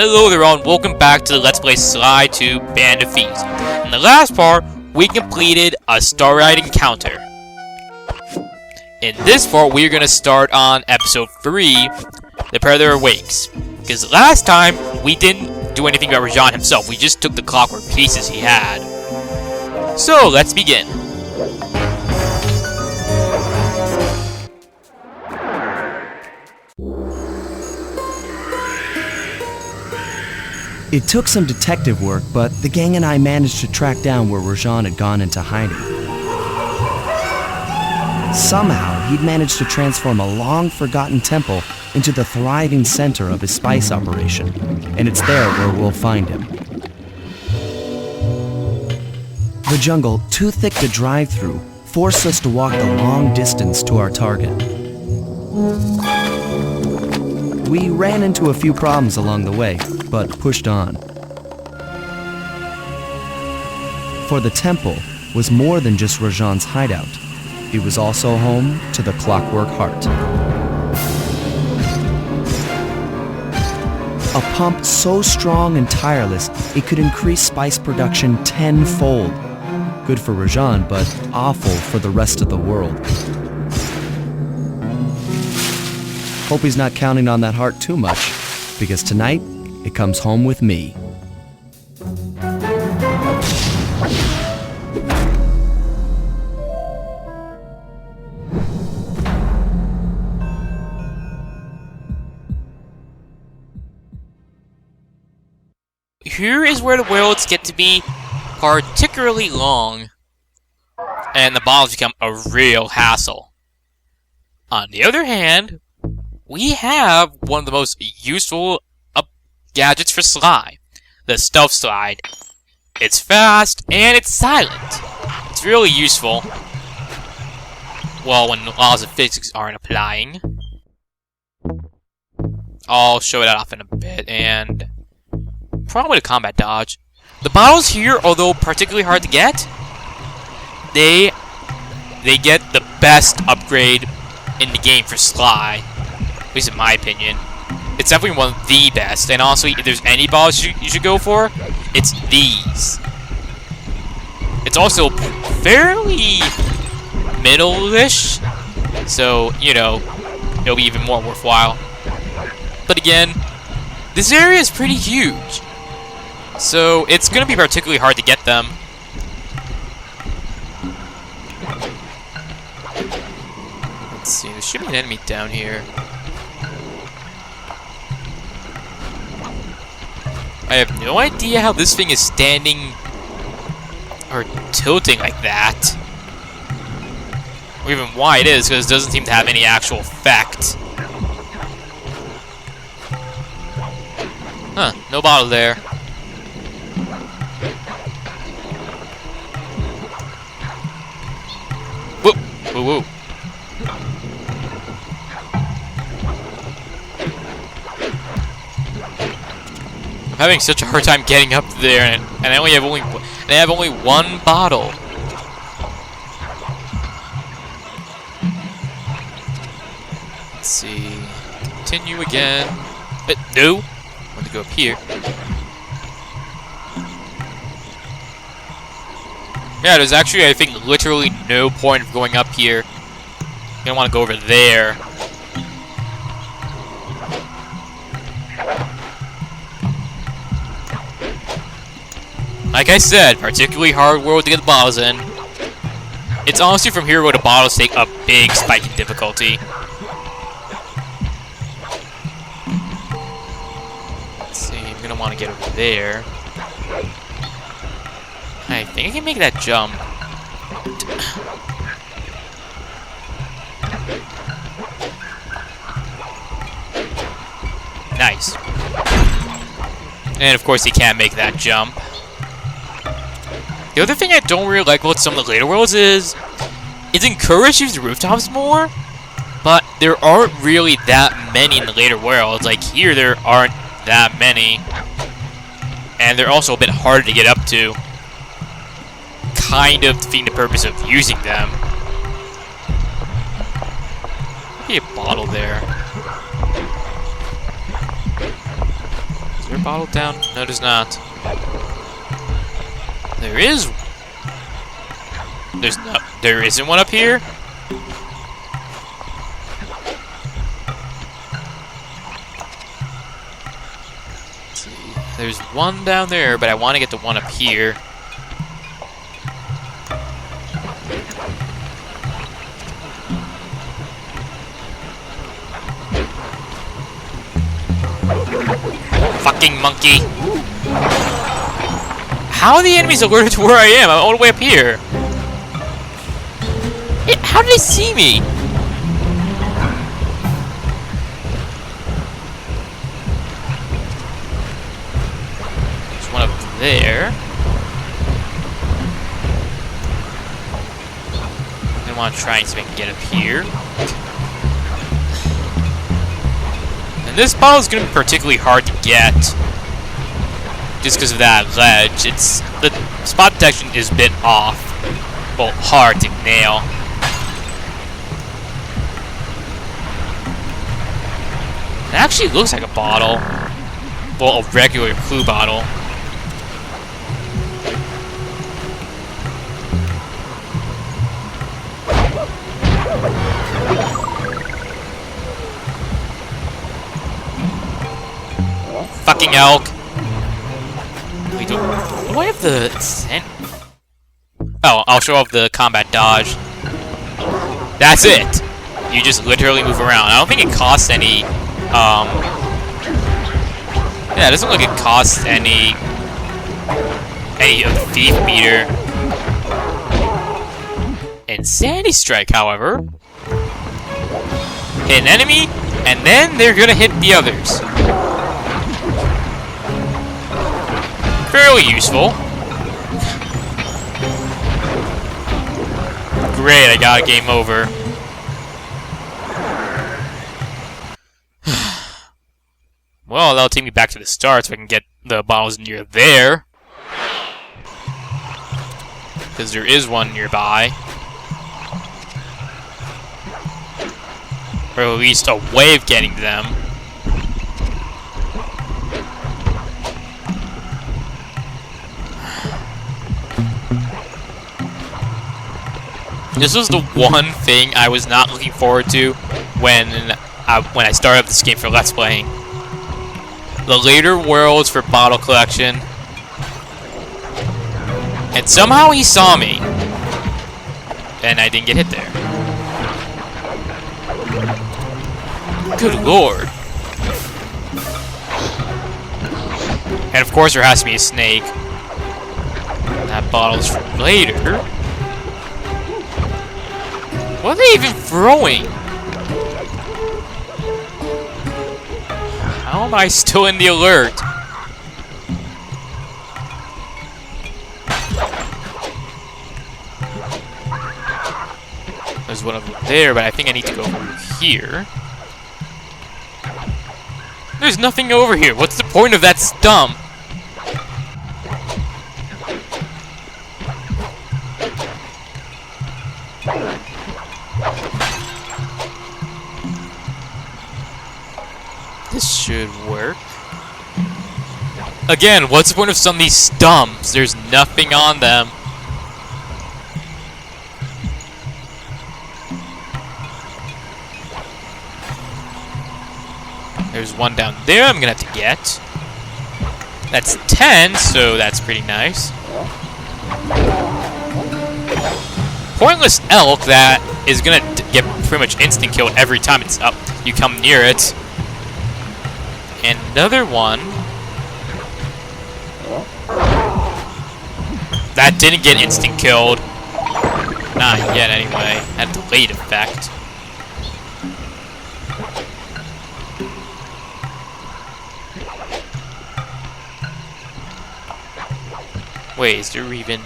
Hello there all, and welcome back to the Let's Play Sly 2 Band of Thieves. In the last part, we completed a Starlight encounter. In this part, we're going to start on episode 3, The Predator Awakes. Because last time, we didn't do anything about Recon himself, we just took the clockwork pieces he had. So, let's begin. It took some detective work, but the gang and I managed to track down where Rajan had gone into hiding. Somehow, he'd managed to transform a long-forgotten temple into the thriving center of his spice operation, and it's there where we'll find him. The jungle, too thick to drive through, forced us to walk the long distance to our target. We ran into a few problems along the way, but pushed on. For the temple was more than just Rajan's hideout. It was also home to the Clockwork Heart. A pump so strong and tireless, it could increase spice production tenfold. Good for Rajan, but awful for the rest of the world. Hope he's not counting on that heart too much, because tonight, it comes home with me. Here is where the worlds get to be particularly long, and the bottles become a real hassle. On the other hand, we have one of the most useful gadgets for Sly, the Stealth Slide. It's fast, and it's silent. It's really useful. Well, when the laws of physics aren't applying. I'll show that off in a bit, and probably the combat dodge. The bottles here, although particularly hard to get, they get the best upgrade in the game for Sly, at least in my opinion. It's definitely one of the best, and honestly, if there's any bottles you should go for, it's these. It's also fairly middle-ish, so, you know, it'll be even more worthwhile. But again, this area is pretty huge, so it's going to be particularly hard to get them. Let's see, there should be an enemy down here. I have no idea how this thing is standing or tilting like that. Or even why it is, because it doesn't seem to have any actual effect. Huh, no bottle there. Whoa, whoa, whoa. I'm having such a hard time getting up there, and I have only one bottle. Let's see. Continue again. But no. I want to go up here. Yeah, there's actually, I think, literally no point of going up here. You don't want to go over there. Like I said, particularly hard world to get the bottles in. It's honestly from here where the bottles take a big spike in difficulty. Let's see, I'm gonna want to get over there. I think I can make that jump. Nice. And of course he can't make that jump. The other thing I don't really like about some of the later worlds is it's encouraged to use the rooftops more, but there aren't really that many in the later worlds. Like here, there aren't that many, and they're also a bit harder to get up to. Kind of defeating the purpose of using them. Be a bottle there. Is there there a bottle down? No, there's not. There is. There's no. There isn't one up here. Let's see. There's one down there, but I want to get the one up here. Fucking monkey! How are the enemies alerted to where I am? I'm all the way up here. How did they see me? There's one up there. I want to try and see if I can get up here. And this bottle is going to be particularly hard to get. Just because of that ledge. The spot detection is a bit off. Well, hard to nail. It actually looks like a bottle. Well, a regular clue bottle. Fucking elk. Wait, do I have the scent? Oh, I'll show off the combat dodge. That's it. You just literally move around. I don't think it costs any. Yeah, it doesn't look like it costs any of the thief meter. Insanity strike, however, hit an enemy, and then they're gonna hit the others. Fairly useful. Great, I got a game over. Well, that'll take me back to the start so I can get the bottles near there. Because there is one nearby. Or at least a way of getting them. This was the one thing I was not looking forward to when I started up this game for Let's Playing. The later worlds for bottle collection. And somehow he saw me. And I didn't get hit there. Good lord. And of course there has to be a snake. That bottle's for later. What are they even throwing? How am I still in the alert? There's one over there, but I think I need to go over here. There's nothing over here. What's the point of that stump? This should work. Again, what's the point of some of these stumps? There's nothing on them. There's one down there I'm gonna have to get. That's 10, so that's pretty nice. Pointless elk that is gonna get pretty much instant killed every time it's up. You come near it. And another one. That didn't get instant killed. Not yet, anyway. Had a delayed effect. Wait, is there even...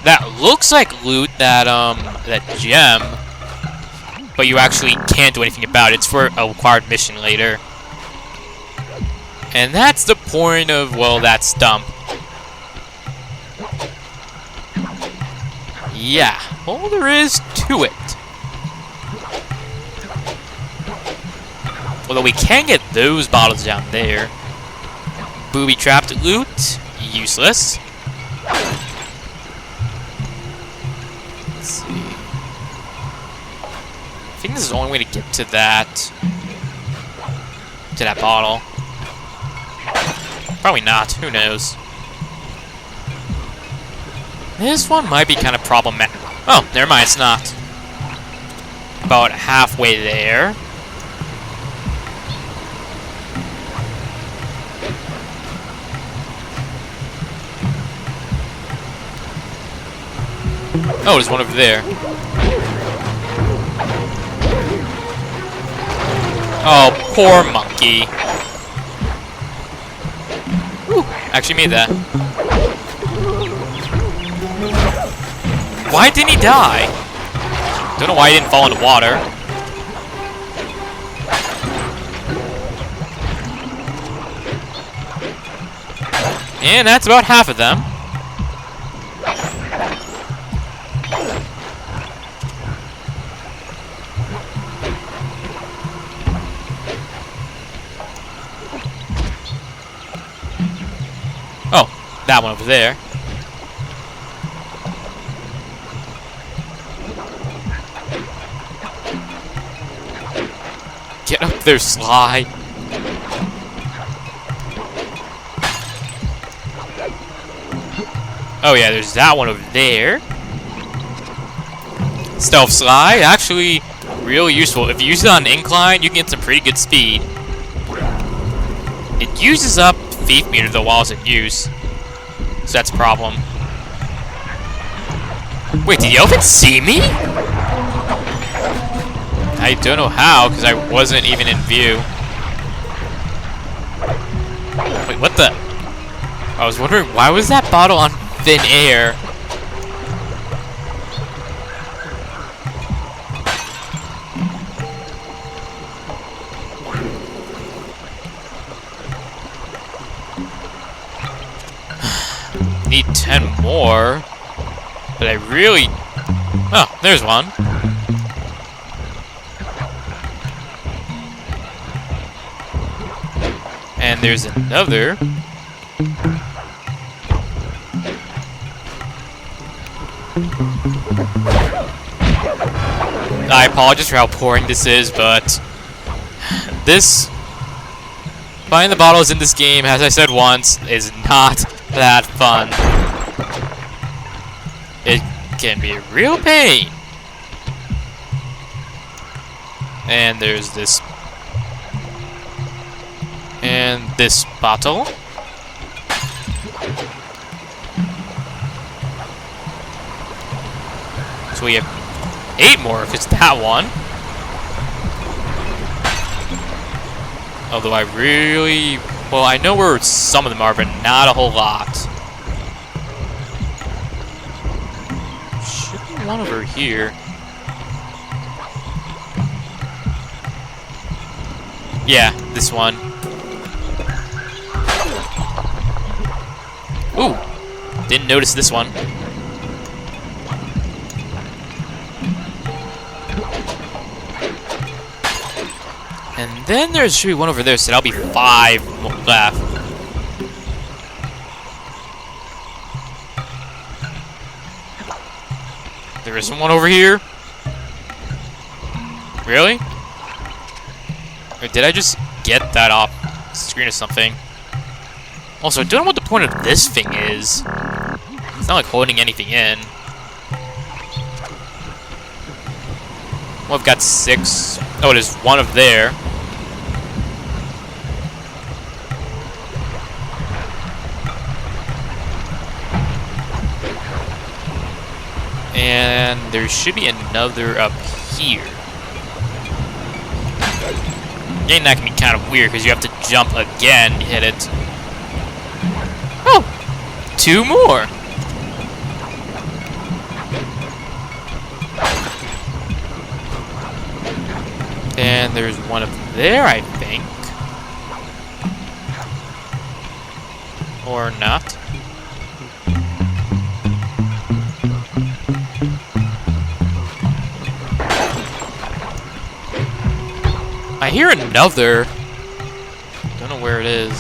That looks like loot, that gem. But you actually can't do anything about it. It's for a required mission later. And that's the point of, well, that stump. Yeah, all there is to it. Although we can get those bottles down there. Booby-trapped loot. Useless. Let's see. I think this is the only way to get to that... to that bottle. Probably not. Who knows? This one might be kind of problematic. Oh, never mind. It's not. About halfway there. Oh, there's one over there. Oh, poor monkey. Ooh, actually made that. Why didn't he die? Don't know why he didn't fall into water. And that's about half of them. Oh, that one over there. Get up there, Sly. Oh yeah, there's that one over there. Stealth Sly, actually real useful. If you use it on an incline, you can get some pretty good speed. It uses up thief meter though while it's in use. So that's a problem. Wait, did the elephant see me? I don't know how, because I wasn't even in view. Wait, what the? I was wondering, why was that bottle on thin air? Need 10 more. But I really... Oh, there's one. And there's another. I apologize for how boring this is, but this finding the bottles in this game, as I said once, is not that fun. It can be a real pain. And there's this. And this bottle. So we have 8 more if it's that one. Although I really... Well, I know where some of them are, but not a whole lot. Should be one over here. Yeah, this one. Ooh! Didn't notice this one. And then there should be one over there, so that'll be 5 left. There isn't one over here? Really? Or did I just get that off screen or something? Also, I don't know what the point of this thing is. It's not like holding anything in. Well, I've got 6. Oh, there's one up there. And there should be another up here. Getting that can be kind of weird because you have to jump again to hit it. Oh! 2 more! And there's one up there, I think. Or not. I I hear another. Don't know where it is.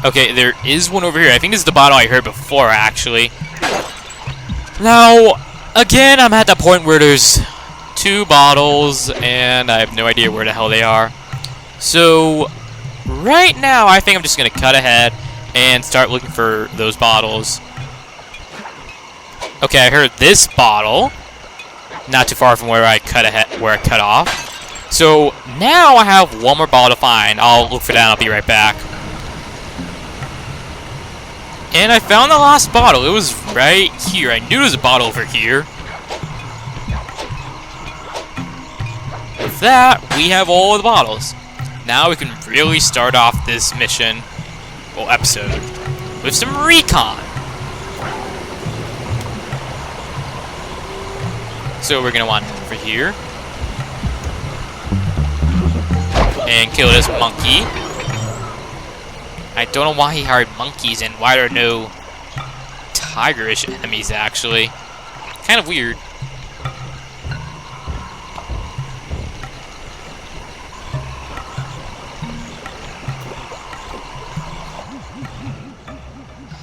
Okay, there is one over here. I think this is the bottle I heard before, actually. Now, again, I'm at the point where there's 2 bottles, and I have no idea where the hell they are. So, right now, I think I'm just going to cut ahead and start looking for those bottles. Okay, I heard this bottle, not too far from where I cut off. So, now I have one more bottle to find. I'll look for that and I'll be right back. And I found the last bottle. It was right here. I knew there was a bottle over here. With that, we have all of the bottles. Now we can really start off this mission, well, episode, with some recon. So we're going to want to over here. And kill this monkey. I don't know why he hired monkeys and why there are no tigerish enemies, actually. Kind of weird.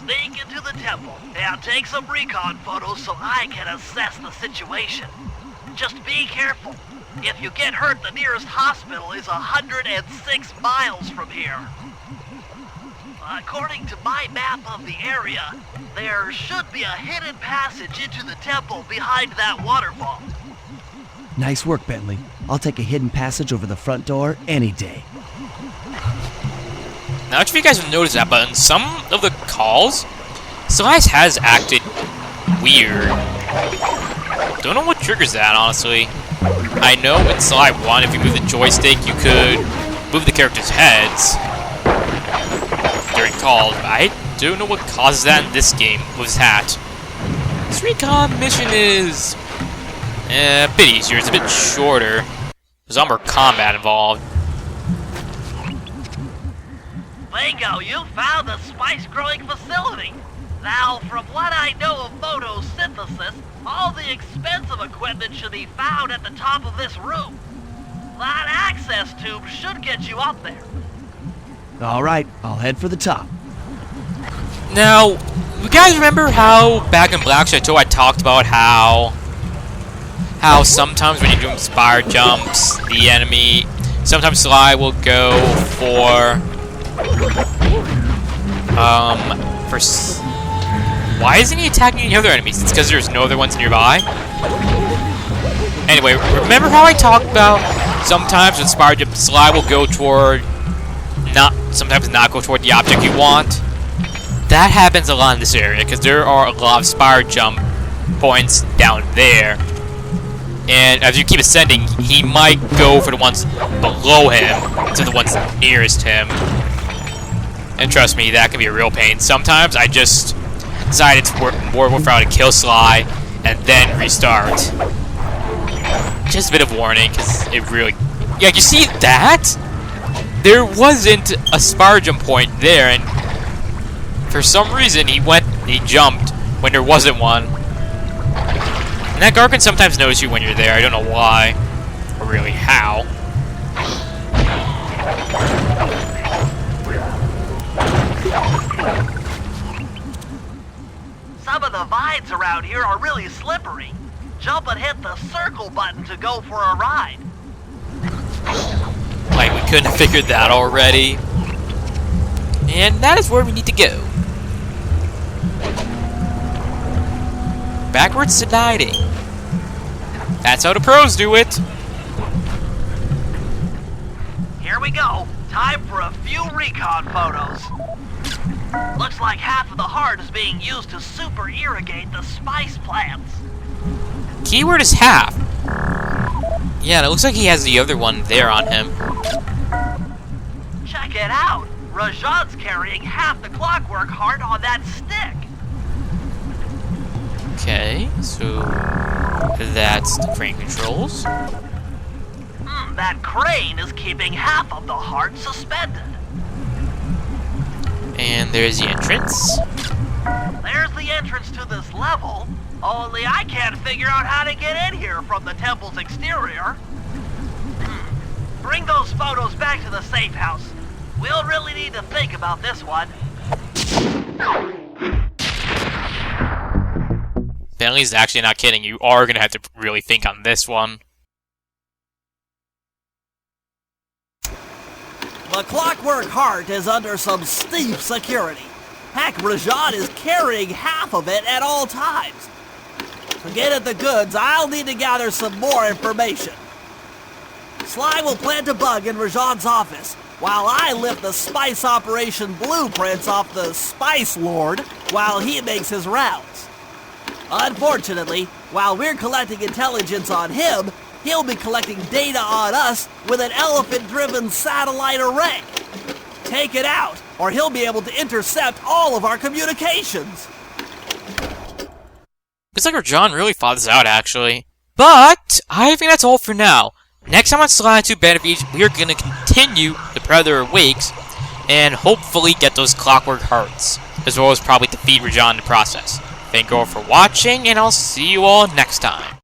Sneak into the temple and take some recon photos so I can assess the situation. Just be careful. If you get hurt, the nearest hospital is 106 miles from here. According to my map of the area, there should be a hidden passage into the temple behind that waterfall. Nice work, Bentley. I'll take a hidden passage over the front door any day. Not sure if you guys have noticed that, but in some of the calls, Slice has acted weird. Don't know what triggers that, honestly. I know in Sly 1, if you move the joystick, you could move the characters' heads during calls. I don't know what causes that in this game with his hat. This recon mission is a bit easier. It's a bit shorter. There's a lot more combat involved. Bingo, you found the spice growing facility. Now, from what I know of photosynthesis, all the expensive equipment should be found at the top of this room. That access tube should get you up there. All right, I'll head for the top. Now, you guys remember how back in Black Chateau I talked about how sometimes when you're doing spire jumps, the enemy, sometimes Sly will go for why isn't he attacking any other enemies? It's because there's no other ones nearby. Anyway, remember how I talked about sometimes with spire jump, Sly will go toward sometimes not go toward the object you want? That happens a lot in this area because there are a lot of spire jump points down there. And as you keep ascending, he might go for the ones below him instead of the ones nearest him. And trust me, that can be a real pain. Sometimes I just decided to more to kill Sly and then restart. Just a bit of warning, because it really... Yeah, you see that? There wasn't a spire jump point there, and for some reason he jumped when there wasn't one. And that guard can sometimes notice you when you're there. I don't know why, or really how. Some of the vines around here are really slippery. Jump and hit the circle button to go for a ride. Like we couldn't have figured that already. And that is where we need to go. Backwards to 90. That's how the pros do it. Here we go. Time for a few recon photos. Looks like half of the heart is being used to super irrigate the spice plants. Keyword is half. Yeah, and it looks like he has the other one there on him. Check it out. Rajan's carrying half the clockwork heart on that stick. Okay, so that's the crane controls. That crane is keeping half of the heart suspended. And there's the entrance. There's the entrance to this level, only I can't figure out how to get in here from the temple's exterior. Bring those photos back to the safe house. We'll really need to think about this one. Bentley's actually not kidding. You are going to have to really think on this one. The Clockwork Heart is under some steep security. Heck, Rajan is carrying half of it at all times. To get at the goods, I'll need to gather some more information. Sly will plant a bug in Rajan's office, while I lift the spice operation blueprints off the Spice Lord while he makes his rounds. Unfortunately, while we're collecting intelligence on him, he'll be collecting data on us with an elephant-driven satellite array. Take it out, or he'll be able to intercept all of our communications. Looks like our John really thought this out, actually. But I think that's all for now. Next time on Sly 2 Band of Thieves, we are going to continue the Predator Awakes and hopefully get those Clockwork Hearts, as well as probably defeat Rajan in the process. Thank you all for watching, and I'll see you all next time.